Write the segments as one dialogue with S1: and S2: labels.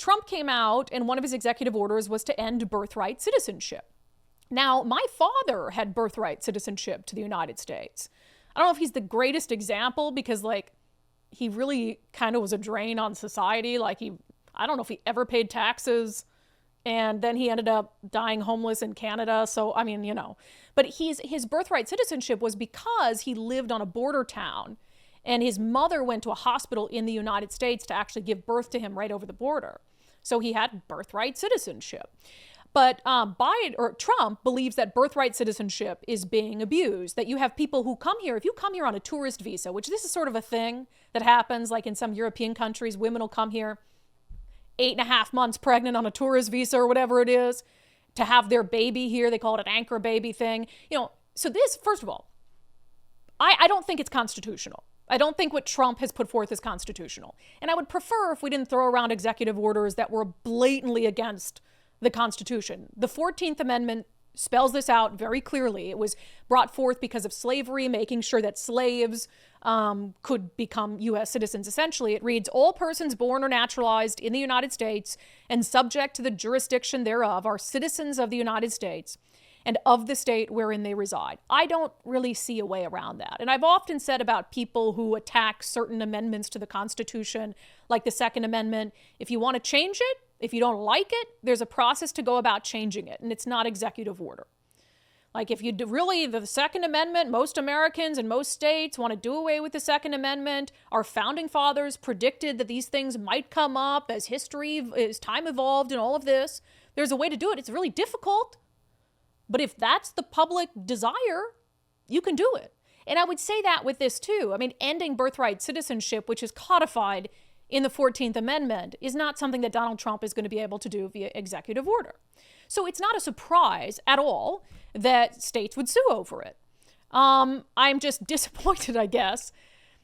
S1: Trump came out and one of his executive orders was to end birthright citizenship. Now, my father had birthright citizenship to the United States. I don't know if he's the greatest example because, like, he really kind of was a drain on society. Like, I don't know if he ever paid taxes, and then he ended up dying homeless in Canada. So, I mean, but his birthright citizenship was because he lived on a border town, and his mother went to a hospital in the United States to actually give birth to him right over the border. So he had birthright citizenship. But Trump believes that birthright citizenship is being abused, that you have people who come here. If you come here on a tourist visa, which this is sort of a thing that happens, like in some European countries, women will come here 8.5 months pregnant on a tourist visa or whatever it is to have their baby here. They call it an anchor baby thing. So this, first of all, I don't think it's constitutional. I don't think what Trump has put forth is constitutional. And I would prefer if we didn't throw around executive orders that were blatantly against the Constitution. The 14th Amendment spells this out very clearly. It was brought forth because of slavery, making sure that slaves could become U.S. citizens. Essentially, it reads, all persons born or naturalized in the United States and subject to the jurisdiction thereof are citizens of the United States and of the state wherein they reside. I don't really see a way around that. And I've often said about people who attack certain amendments to the Constitution, like the Second Amendment, if you want to change it, if you don't like it, there's a process to go about changing it, and it's not executive order. Like if you really, the Second Amendment, most Americans and most states want to do away with the Second Amendment. Our founding fathers predicted that these things might come up as time evolved and all of this. There's a way to do it. It's really difficult. But if that's the public desire, you can do it. And I would say that with this too. I mean, ending birthright citizenship, which is codified in the 14th Amendment, is not something that Donald Trump is going to be able to do via executive order. So it's not a surprise at all that states would sue over it. I'm just disappointed, I guess,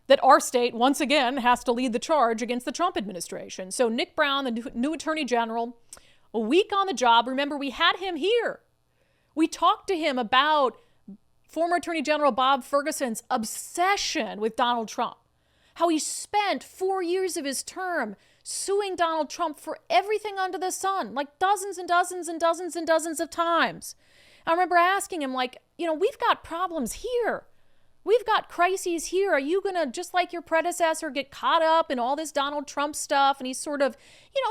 S1: that our state, once again, has to lead the charge against the Trump administration. So Nick Brown, the new Attorney General, a week on the job. Remember, we had him here. We talked to him about former Attorney General Bob Ferguson's obsession with Donald Trump. How he spent 4 years of his term suing Donald Trump for everything under the sun, like dozens and dozens and dozens and dozens of times. I remember asking him, like, we've got problems here. We've got crises here. Are you going to, just like your predecessor, get caught up in all this Donald Trump stuff? And he sort of,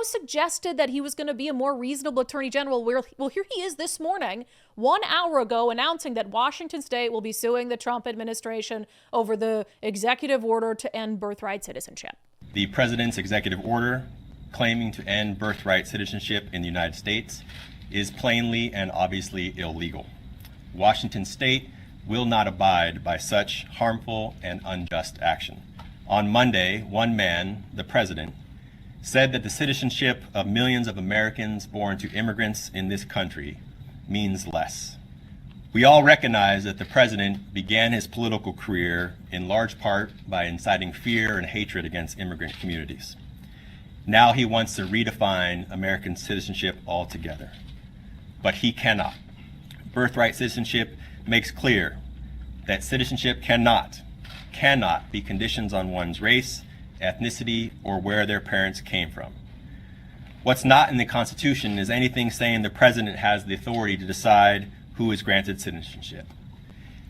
S1: suggested that he was going to be a more reasonable attorney general. Well, here he is this morning, 1 hour ago, announcing that Washington State will be suing the Trump administration over the executive order to end birthright citizenship.
S2: The president's executive order claiming to end birthright citizenship in the United States is plainly and obviously illegal. Washington State will not abide by such harmful and unjust action. On Monday, one man, the president, said that the citizenship of millions of Americans born to immigrants in this country means less. We all recognize that the president began his political career in large part by inciting fear and hatred against immigrant communities. Now he wants to redefine American citizenship altogether. But he cannot. Birthright citizenship makes clear that citizenship cannot be conditions on one's race, ethnicity, or where their parents came from. What's not in the Constitution is anything saying the president has the authority to decide who is granted citizenship.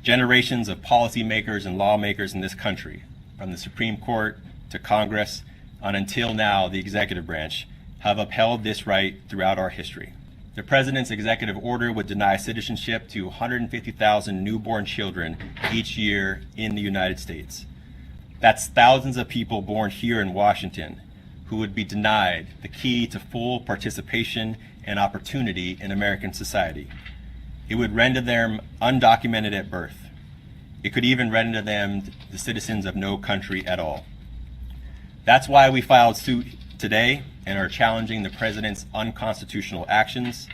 S2: Generations of policymakers and lawmakers in this country, from the Supreme Court to Congress, and until now the executive branch, have upheld this right throughout our history. The president's executive order would deny citizenship to 150,000 newborn children each year in the United States. That's thousands of people born here in Washington who would be denied the key to full participation and opportunity in American society. It would render them undocumented at birth. It could even render them the citizens of no country at all. That's why we filed suit today and are challenging the president's unconstitutional actions.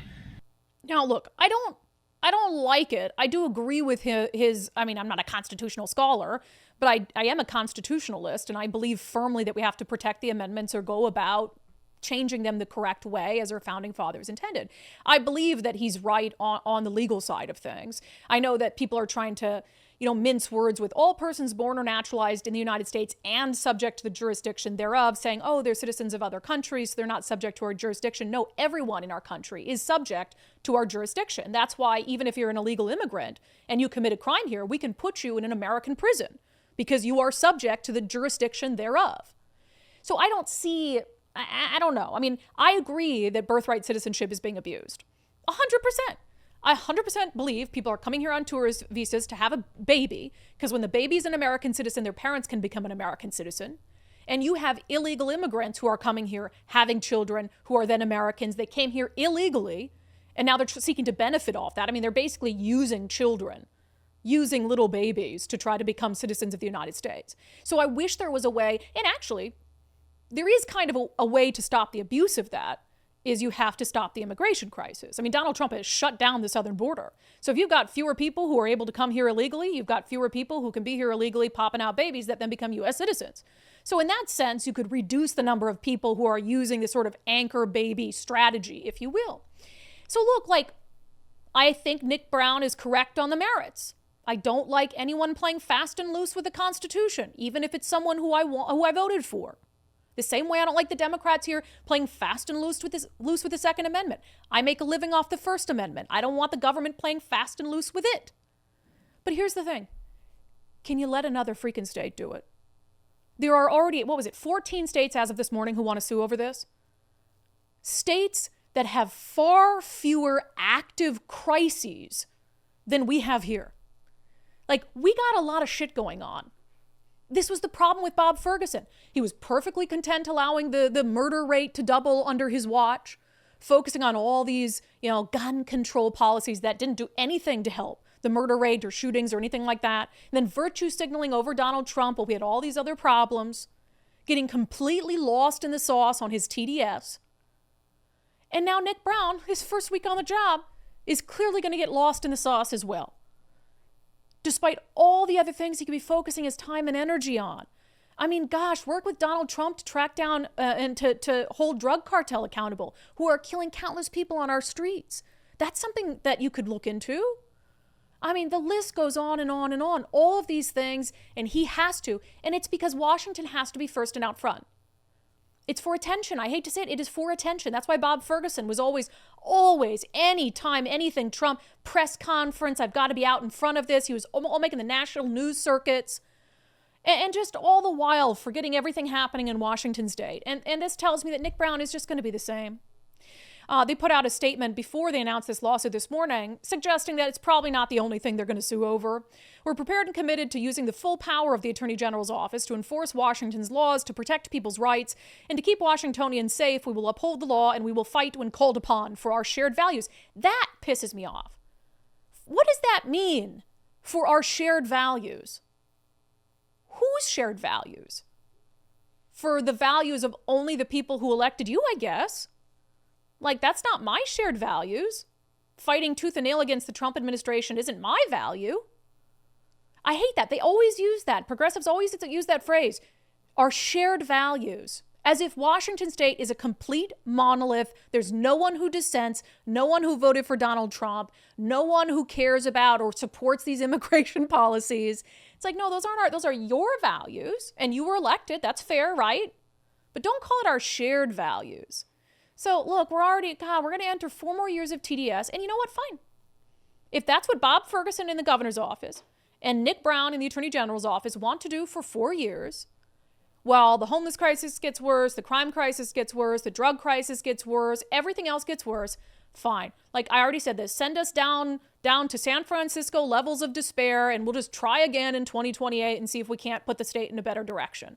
S1: Now, look, I don't like it. I do agree with his I'm not a constitutional scholar, but I am a constitutionalist, and I believe firmly that we have to protect the amendments or go about changing them the correct way as our founding fathers intended. I believe that he's right on the legal side of things. I know that people are trying to, mince words with all persons born or naturalized in the United States and subject to the jurisdiction thereof, saying, oh, they're citizens of other countries, so they're not subject to our jurisdiction. No, everyone in our country is subject to our jurisdiction. That's why even if you're an illegal immigrant and you commit a crime here, we can put you in an American prison because you are subject to the jurisdiction thereof. So I don't see, I don't know. I mean, I agree that birthright citizenship is being abused. 100%. I 100% believe people are coming here on tourist visas to have a baby, because when the baby's an American citizen, their parents can become an American citizen. And you have illegal immigrants who are coming here having children who are then Americans. They came here illegally, and now they're seeking to benefit off that. I mean, they're basically using children, using little babies to try to become citizens of the United States. So I wish there was a way, and actually, there is kind of a way to stop the abuse of that, is you have to stop the immigration crisis. I mean, Donald Trump has shut down the southern border. So if you've got fewer people who are able to come here illegally, you've got fewer people who can be here illegally popping out babies that then become U.S. citizens. So in that sense, you could reduce the number of people who are using this sort of anchor baby strategy, if you will. So look, I think Nick Brown is correct on the merits. I don't like anyone playing fast and loose with the Constitution, even if it's someone who I voted for. The same way I don't like the Democrats here playing fast and loose with the Second Amendment. I make a living off the First Amendment. I don't want the government playing fast and loose with it. But here's the thing. Can you let another freaking state do it? There are already, 14 states as of this morning who want to sue over this? States that have far fewer active crises than we have here. We got a lot of shit going on. This was the problem with Bob Ferguson. He was perfectly content allowing the murder rate to double under his watch, focusing on all these, gun control policies that didn't do anything to help the murder rate or shootings or anything like that. And then virtue signaling over Donald Trump while we had all these other problems, getting completely lost in the sauce on his TDS. And now Nick Brown, his first week on the job, is clearly going to get lost in the sauce as well, despite all the other things he could be focusing his time and energy on. I mean, gosh, work with Donald Trump to track down and to hold drug cartel accountable who are killing countless people on our streets. That's something that you could look into. I mean, the list goes on and on and on. All of these things, and he has to. And it's because Washington has to be first and out front. It's for attention. I hate to say it. It is for attention. That's why Bob Ferguson was always, anytime, anything, Trump, press conference, I've got to be out in front of this. He was all making the national news circuits. And just all the while forgetting everything happening in Washington state. And this tells me that Nick Brown is just going to be the same. They put out a statement before they announced this lawsuit this morning, suggesting that it's probably not the only thing they're going to sue over. We're prepared and committed to using the full power of the Attorney General's office to enforce Washington's laws, to protect people's rights, and to keep Washingtonians safe. We will uphold the law, and we will fight when called upon for our shared values. That pisses me off. What does that mean for our shared values? Whose shared values? For the values of only the people who elected you, I guess. That's not my shared values. Fighting tooth and nail against the Trump administration isn't my value. I hate that. They always use that. Progressives always use that phrase, our shared values, as if Washington state is a complete monolith. There's no one who dissents, no one who voted for Donald Trump, no one who cares about or supports these immigration policies. It's no, those are your values, and you were elected. That's fair, right? But don't call it our shared values. So look, we're going to enter 4 more years of TDS, and you know what? Fine. If that's what Bob Ferguson in the governor's office and Nick Brown in the Attorney General's office want to do for 4 years, while the homeless crisis gets worse, the crime crisis gets worse, the drug crisis gets worse, everything else gets worse, fine. I already said this, send us down to San Francisco levels of despair, and we'll just try again in 2028 and see if we can't put the state in a better direction.